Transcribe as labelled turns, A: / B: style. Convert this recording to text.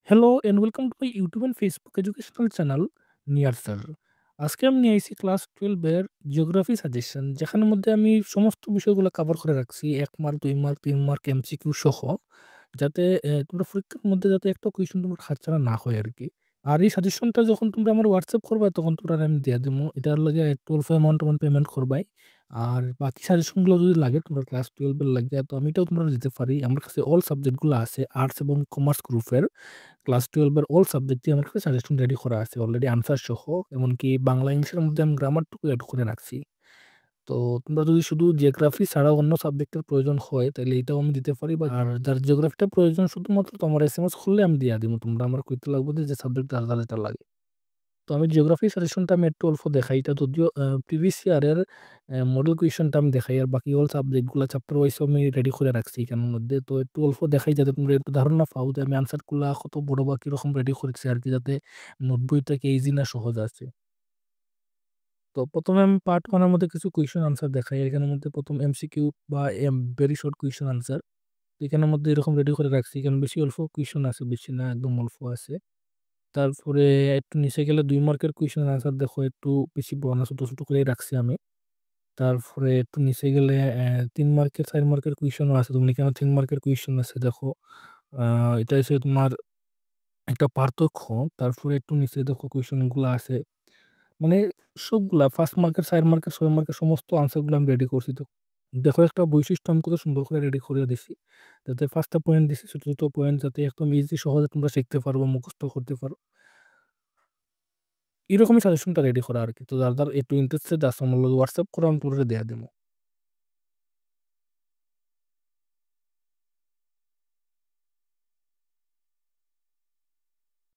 A: Hello and welcome to my YouTube and Facebook educational channel নিয়ার sir. আজকে আমি নিয়ে আইছি ক্লাস 12 এর জিওগ্রাফি সাজেশন যেখানের মধ্যে আমি সমস্ত বিষয়গুলো কভার করে রাখছি ১ মার্ক, ২ মার্ক, ৩ মার্ক এমসিকিউ সহ। যাতে তোমরা পরীক্ষার মধ্যে যাতে একটা কোয়েশ্চেন তোমার হাতছাড়া না হয় আরকি। আর এই সাজেশনটা যখন তোমরা আমার WhatsApp করবা তখন তোমরা আমি দিয়া দিমু। এটার লগে একটু অল্প অ্যামাউন্ট তোমরা পেমেন্ট করবাই। আর বাকি সাজেশনগুলো যদি লাগে তোমরা ক্লাস 12 এর লাগে তো আমি এটাও তোমরা দিতে পারি। আমার কাছে অল সাবজেক্ট গুলা আছে আর্টস এবং কমার্স গ্রুপের। ক্লাস 12 এর অল সাবজেক্টই আমার কাছে সাজেশন রেডি করা আছে অলরেডি আনসার সহ। এমনকি বাংলা, ইংলিশের মধ্যে আমি গ্রামারটুকু এড করে রাখছি। তো তোমরা যদি শুধু জিওগ্রাফি ছাড়াও অন্য সাবজেক্টের প্রয়োজন হয় তাইলে এটাও আমি দিতে পারি বা আর যার জিওগ্রাফিটা প্রয়োজন শুধুমাত্র তোমার এসএমএস করলে আমি দিয়া দিমু। তোমরা আমার কইতে লাগবে যে সাবজেক্ট যার যার যেটা লাগে। তো আমি জিওগ্রাফি সাজেশনটা আমি একটু অল্প দেখাই। এটা যদিও প্রিভিয়াস ইয়ারের মডেল কুয়েশনটা আমি দেখাই। আর বাকি অল সাবজেক্ট গুলা চ্যাপ্টার ওয়াইজ আমি রেডি করে রাখছি এখানের মধ্যে। তো একটু অল্প দেখাই যাতে তোমরা একটু ধারণা পাও যে আমি আনসার গুলা কত বড় বা কিরকম রেডি করেছি আরকি যাতে নোট বই থেকে ইজি না সহজ আছে। তো ১ম এ আমি পার্ট 1 এর মধ্যে কিছু কুয়েশন আনসার দেখাই। এখানের মধ্যে ১ম এমসিকিউ বা ভেরি শর্ট কুয়েশন আনসার। এখানের মধ্যে এরকম রেডি করে রাখছি। এখানে বেশি অল্প কুয়েশন আছে, বেশি না একদম অল্প আছে। তারপরে একটু নিচে গেলে ২ মার্কের কুয়েশনের আনসার দেখো একটু বেশি বড় না ছোট, ছোট করেই রাখছি আমি। তারপরে একটু নিচে গেলে ৩ মার্কের ৪ মার্কের কুয়েশনও আছে। যেমন এখানে ৩ মার্কের কুয়েশন আছে দেখো। আ এটা হচ্ছে তোমার একটা পার্থক্য। তারপরে একটু নিচে দেখো কুয়েশন গুলা আছে। মানে সবগুলা ৫ মার্কের, ৪ মার্কের, ৬ মার্কের সমস্ত আনসার গুলো আমি রেডি করছি। তো দেখো একটা বৈশিষ্ট্য আমি কত সুন্দর করে রেডি করে দিছি। যাতে ৫ টা পয়েন্ট দিছি ছোট, ছোট পয়েন্ট যাতে একদম ইজি সহজে তোমরা শিখতে পারো বা মুখস্থ করতে পারো। এরকমই সাজেশনটা রেডি করা আরকি। তো যার একটু ইন্টারেস্টেড আছে আমার লগে WhatsApp করো আমি পুরোটা দেয়া দিমু।